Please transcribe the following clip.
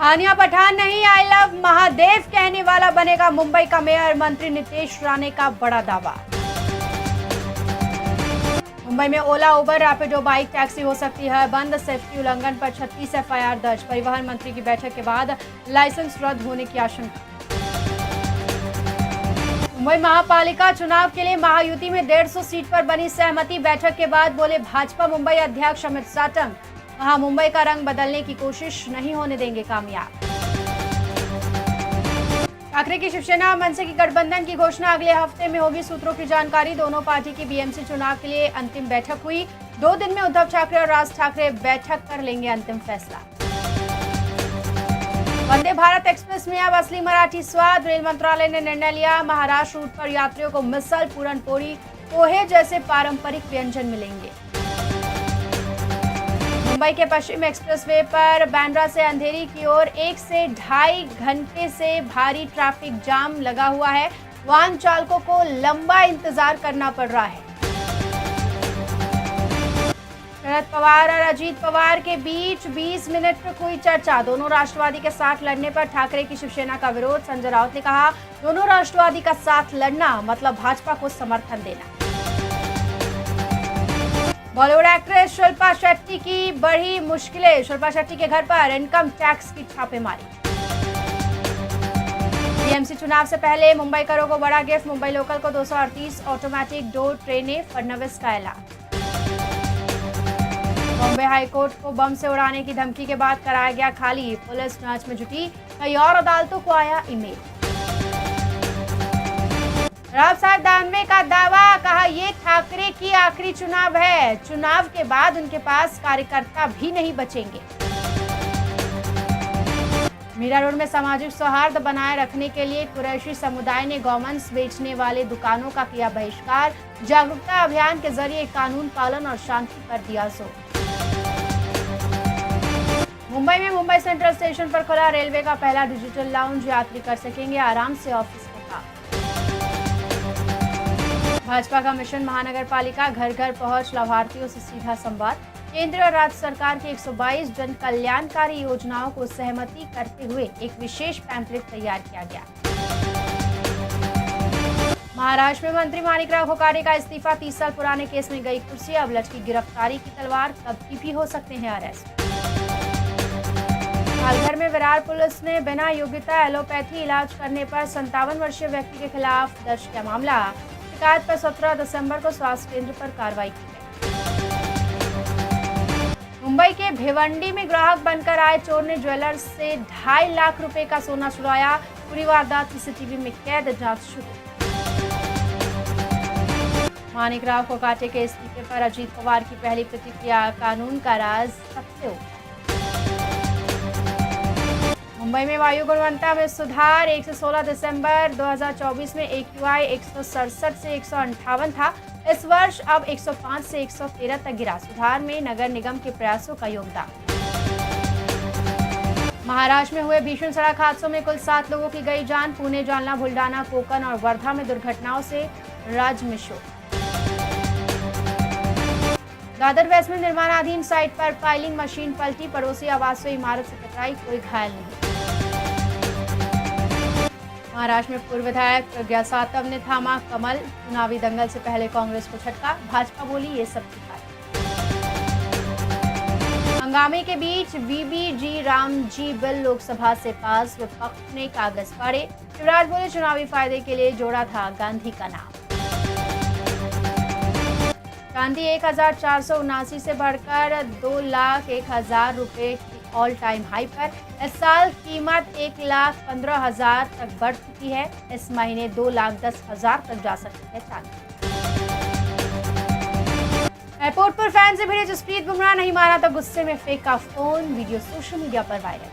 आनिया पठान नहीं, I love Mahadev कहने वाला बनेगा मुंबई का मेयर, मंत्री नितेश राणे का बड़ा दावा। मुंबई में ओला, उबर, रैपिडो बाइक टैक्सी हो सकती है बंद, सेफ्टी उल्लंघन पर 36 एफआईआर दर्ज। परिवहन मंत्री की बैठक के बाद लाइसेंस रद्द होने की आशंका। मुंबई महापालिका चुनाव के लिए महायुति में 150 सीट पर बनी सहमति। बैठक के बाद बोले भाजपा मुंबई अध्यक्ष अमित साटम, कहा मुंबई का रंग बदलने की कोशिश नहीं होने देंगे कामयाब। ठाकरे की शिवसेना और मनसे की गठबंधन की घोषणा अगले हफ्ते में होगी, सूत्रों की जानकारी। दोनों पार्टी की बीएमसी चुनाव के लिए अंतिम बैठक हुई। 2 दिन में उद्धव ठाकरे और राज ठाकरे बैठक कर लेंगे अंतिम फैसला। वंदे भारत एक्सप्रेस में अब असली मराठी स्वाद, रेल मंत्रालय ने निर्णय लिया। महाराष्ट्र रूट पर यात्रियों को मिसल, पूरनपोली, पोहे जैसे पारंपरिक व्यंजन मिलेंगे। मुंबई के पश्चिम एक्सप्रेसवे पर बांद्रा से अंधेरी की ओर 1 से 2.5 घंटे से भारी ट्रैफिक जाम लगा हुआ है। वाहन चालकों को लंबा इंतजार करना पड़ रहा है। शरद पवार और अजीत पवार के बीच 20 मिनट तक हुई चर्चा। दोनों राष्ट्रवादी के साथ लड़ने पर ठाकरे की शिवसेना का विरोध। संजय राउत ने कहा, दोनों राष्ट्रवादी का साथ लड़ना मतलब भाजपा को समर्थन देना। बॉलीवुड एक्ट्रेस शिल्पा शेट्टी की बढ़ी मुश्किलें। शिल्पा शेट्टी के घर पर इनकम टैक्स की छापेमारी। बीएमसी चुनाव से पहले मुंबईकरों को बड़ा गिफ्ट। मुंबई लोकल को 238 ऑटोमेटिक डोर ट्रेनें, फडणवीस का ऐलान। बॉम्बे हाईकोर्ट को बम से उड़ाने की धमकी के बाद कराया गया खाली, पुलिस जांच में जुटी। कई और अदालतों को आया ईमेल। राव साहब दानवे का दावा, कहा ये ठाकरे की आखिरी चुनाव है। चुनाव के बाद उनके पास कार्यकर्ता भी नहीं बचेंगे। मीरा रोड में सामाजिक सौहार्द बनाए रखने के लिए कुरैशी समुदाय ने गौवंश बेचने वाले दुकानों का किया बहिष्कार। जागरूकता अभियान के जरिए कानून पालन और शांति पर दिया जोर। मुंबई में मुंबई सेंट्रल स्टेशन पर खुला रेलवे का पहला डिजिटल लाउंज। यात्री कर सकेंगे आराम से ऑफिस में काम। भाजपा का मिशन महानगर पालिका, घर घर पहुंच, लाभार्थियों से सीधा संवाद। केंद्र और राज्य सरकार की 122 जन कल्याणकारी योजनाओं को सहमति करते हुए एक विशेष पैम्फलेट तैयार किया गया। महाराष्ट्र में मंत्री माणिकराव कोकाटे का इस्तीफा, 30 साल पुराने केस में गई कुर्सी। अब लटकी गिरफ्तारी की तलवार, कभी भी हो सकते हैं अरेस्ट। पालघर में विरार पुलिस ने बिना योग्यता एलोपैथी इलाज करने पर 57 वर्षीय व्यक्ति के खिलाफ दर्ज किया मामला। शिकायत पर 17 दिसंबर को स्वास्थ्य केंद्र पर कार्रवाई की गई। मुंबई के भिवंडी में ग्राहक बनकर आए चोर ने ज्वेलर्स से 2.5 लाख रुपए का सोना चुराया। पूरी वारदात सीसीटीवी में कैद, जांच शुरू। माणिकराव कोकाटे के इस्तीफे पर अजीत पवार की पहली प्रतिक्रिया, कानून का राज सबसे ऊपर। मुंबई में वायु गुणवत्ता में सुधार। 1 से 16 दिसंबर 2024 में AQI 167 से 158 था। इस वर्ष अब 105 से 113 तक गिरा। सुधार में नगर निगम के प्रयासों का योगदान। महाराष्ट्र में हुए भीषण सड़क हादसों में कुल 7 लोगों की गई जान। पुणे, जालना, बुल्डाना, कोकण और वर्धा में दुर्घटनाओं से राज्य में शोक। दादर वेस्ट में निर्माणाधीन साइट पर फाइलिंग मशीन पलटी, पड़ोसी आवास से इमारत से टकराई, कोई घायल नहीं। महाराष्ट्र में पूर्व विधायक प्रज्ञा सातव ने थामा कमल। चुनावी दंगल से पहले कांग्रेस को झटका, भाजपा बोली ये सब दिखाई। हंगामे के बीच VBG रामजी बिल लोकसभा से पास, विपक्ष ने कागज फाड़े। शिवराज बोले चुनावी फायदे के लिए जोड़ा था गांधी का नाम। चांदी 1479 से बढ़कर 2,01,000 रुपए की ऑल टाइम हाई पर। इस साल कीमत 1,15,000 तक बढ़ चुकी है। इस महीने 2,10,000 तक जा सकती है चांदी। एयरपोर्ट पर फैन से भिड़े जसप्रीत बुमराह, नहीं माना तो गुस्से में फेंका फोन। वीडियो सोशल मीडिया पर वायरल।